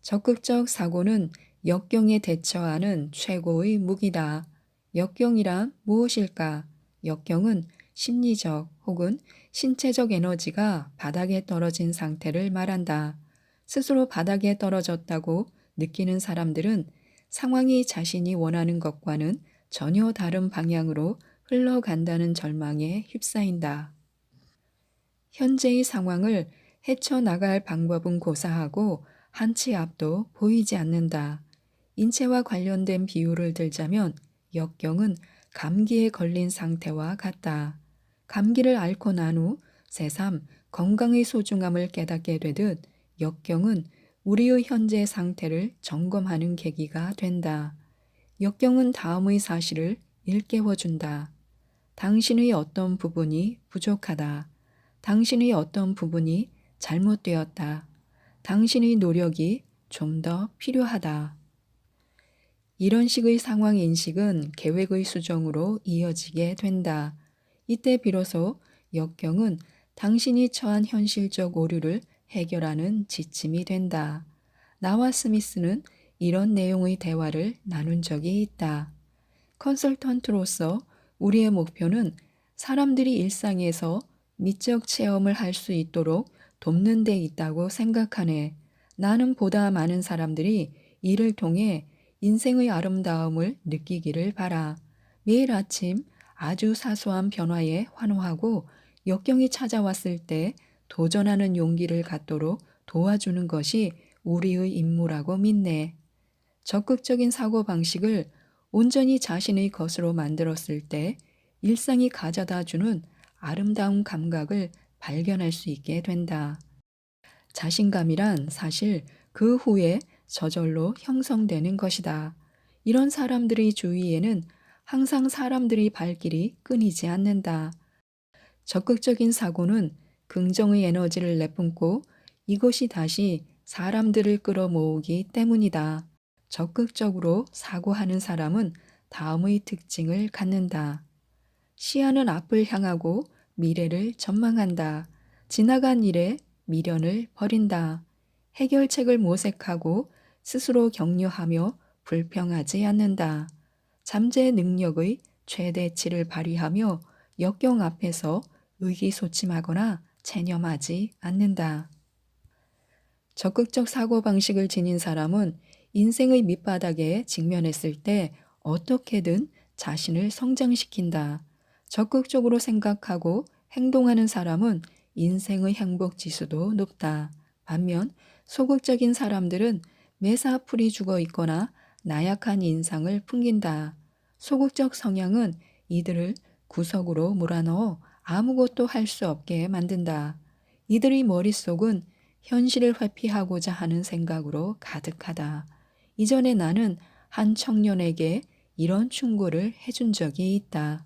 적극적 사고는 역경에 대처하는 최고의 무기다. 역경이란 무엇일까? 역경은 심리적 혹은 신체적 에너지가 바닥에 떨어진 상태를 말한다. 스스로 바닥에 떨어졌다고 느끼는 사람들은 상황이 자신이 원하는 것과는 전혀 다른 방향으로 흘러간다는 절망에 휩싸인다. 현재의 상황을 헤쳐나갈 방법은 고사하고 한치 앞도 보이지 않는다. 인체와 관련된 비유를 들자면 역경은 감기에 걸린 상태와 같다. 감기를 앓고 난 후 새삼 건강의 소중함을 깨닫게 되듯 역경은 우리의 현재 상태를 점검하는 계기가 된다. 역경은 다음의 사실을 일깨워준다. 당신의 어떤 부분이 부족하다. 당신의 어떤 부분이 잘못되었다. 당신의 노력이 좀 더 필요하다. 이런 식의 상황 인식은 계획의 수정으로 이어지게 된다. 이때 비로소 역경은 당신이 처한 현실적 오류를 해결하는 지침이 된다. 나와 스미스는 이런 내용의 대화를 나눈 적이 있다. 컨설턴트로서 우리의 목표는 사람들이 일상에서 미적 체험을 할 수 있도록 돕는 데 있다고 생각하네. 나는 보다 많은 사람들이 이를 통해 인생의 아름다움을 느끼기를 바라. 매일 아침 아주 사소한 변화에 환호하고 역경이 찾아왔을 때 도전하는 용기를 갖도록 도와주는 것이 우리의 임무라고 믿네. 적극적인 사고방식을 온전히 자신의 것으로 만들었을 때 일상이 가져다 주는 아름다운 감각을 발견할 수 있게 된다. 자신감이란 사실 그 후에 저절로 형성되는 것이다. 이런 사람들의 주위에는 항상 사람들의 발길이 끊이지 않는다. 적극적인 사고는 긍정의 에너지를 내뿜고 이것이 다시 사람들을 끌어모으기 때문이다. 적극적으로 사고하는 사람은 다음의 특징을 갖는다. 시야는 앞을 향하고 미래를 전망한다. 지나간 일에 미련을 버린다. 해결책을 모색하고 스스로 격려하며 불평하지 않는다. 잠재 능력의 최대치를 발휘하며 역경 앞에서 의기소침하거나 체념하지 않는다. 적극적 사고방식을 지닌 사람은 인생의 밑바닥에 직면했을 때 어떻게든 자신을 성장시킨다. 적극적으로 생각하고 행동하는 사람은 인생의 행복 지수도 높다. 반면 소극적인 사람들은 매사 풀이 죽어 있거나 나약한 인상을 풍긴다. 소극적 성향은 이들을 구석으로 몰아넣어 아무것도 할 수 없게 만든다. 이들의 머릿속은 현실을 회피하고자 하는 생각으로 가득하다. 이전에 나는 한 청년에게 이런 충고를 해준 적이 있다.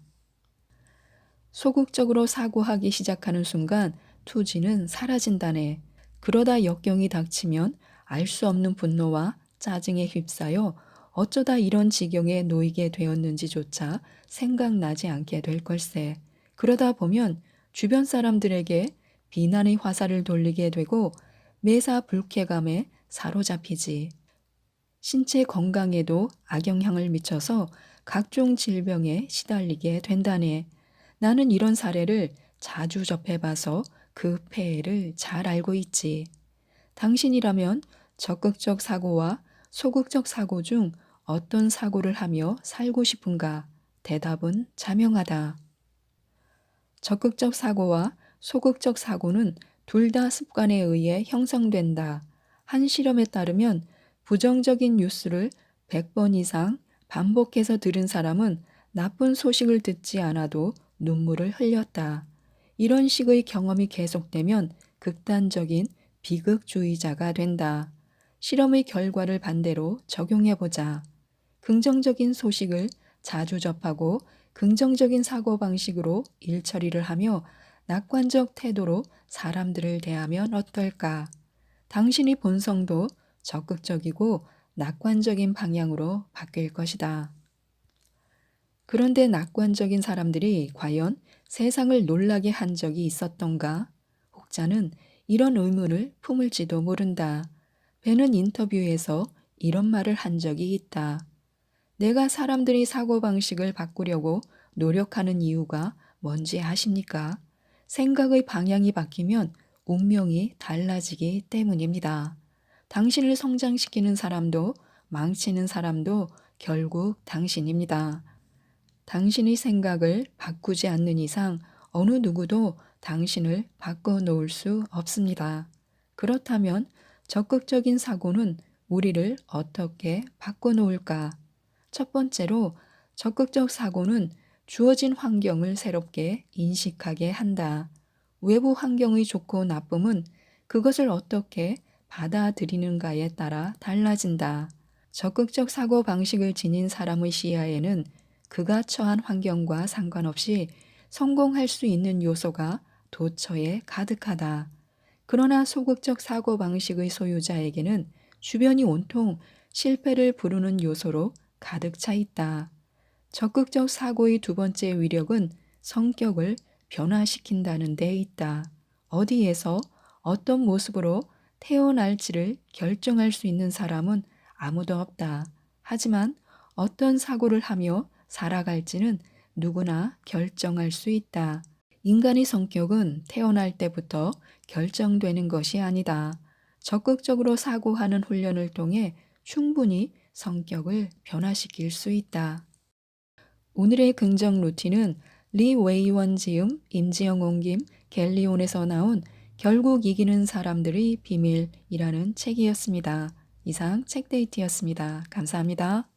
소극적으로 사고하기 시작하는 순간 투지는 사라진다네. 그러다 역경이 닥치면 알 수 없는 분노와 짜증에 휩싸여 어쩌다 이런 지경에 놓이게 되었는지조차 생각나지 않게 될 걸세. 그러다 보면 주변 사람들에게 비난의 화살을 돌리게 되고 매사 불쾌감에 사로잡히지. 신체 건강에도 악영향을 미쳐서 각종 질병에 시달리게 된다네. 나는 이런 사례를 자주 접해봐서 그 폐해를 잘 알고 있지. 당신이라면 적극적 사고와 소극적 사고 중 어떤 사고를 하며 살고 싶은가? 대답은 자명하다. 적극적 사고와 소극적 사고는 둘 다 습관에 의해 형성된다. 한 실험에 따르면 부정적인 뉴스를 100번 이상 반복해서 들은 사람은 나쁜 소식을 듣지 않아도 눈물을 흘렸다. 이런 식의 경험이 계속되면 극단적인 비극주의자가 된다. 실험의 결과를 반대로 적용해보자. 긍정적인 소식을 자주 접하고 긍정적인 사고방식으로 일처리를 하며 낙관적 태도로 사람들을 대하면 어떨까? 당신의 본성도 적극적이고 낙관적인 방향으로 바뀔 것이다. 그런데 낙관적인 사람들이 과연 세상을 놀라게 한 적이 있었던가? 혹자는 이런 의문을 품을지도 모른다. 배는 인터뷰에서 이런 말을 한 적이 있다. 내가 사람들이 사고방식을 바꾸려고 노력하는 이유가 뭔지 아십니까? 생각의 방향이 바뀌면 운명이 달라지기 때문입니다. 당신을 성장시키는 사람도 망치는 사람도 결국 당신입니다. 당신의 생각을 바꾸지 않는 이상 어느 누구도 당신을 바꿔놓을 수 없습니다. 그렇다면 적극적인 사고는 우리를 어떻게 바꿔놓을까? 첫 번째로 적극적 사고는 주어진 환경을 새롭게 인식하게 한다. 외부 환경의 좋고 나쁨은 그것을 어떻게 받아들이는가에 따라 달라진다. 적극적 사고 방식을 지닌 사람의 시야에는 그가 처한 환경과 상관없이 성공할 수 있는 요소가 도처에 가득하다. 그러나 소극적 사고 방식의 소유자에게는 주변이 온통 실패를 부르는 요소로 가득 차 있다. 적극적 사고의 두 번째 위력은 성격을 변화시킨다는 데 있다. 어디에서 어떤 모습으로 태어날지를 결정할 수 있는 사람은 아무도 없다. 하지만 어떤 사고를 하며 살아갈지는 누구나 결정할 수 있다. 인간의 성격은 태어날 때부터 결정되는 것이 아니다. 적극적으로 사고하는 훈련을 통해 충분히 성격을 변화시킬 수 있다. 오늘의 긍정 루틴은 리 웨이원 지음, 임지영 옮김, 갤리온에서 나온 결국 이기는 사람들의 비밀이라는 책이었습니다. 이상 책데이트였습니다. 감사합니다.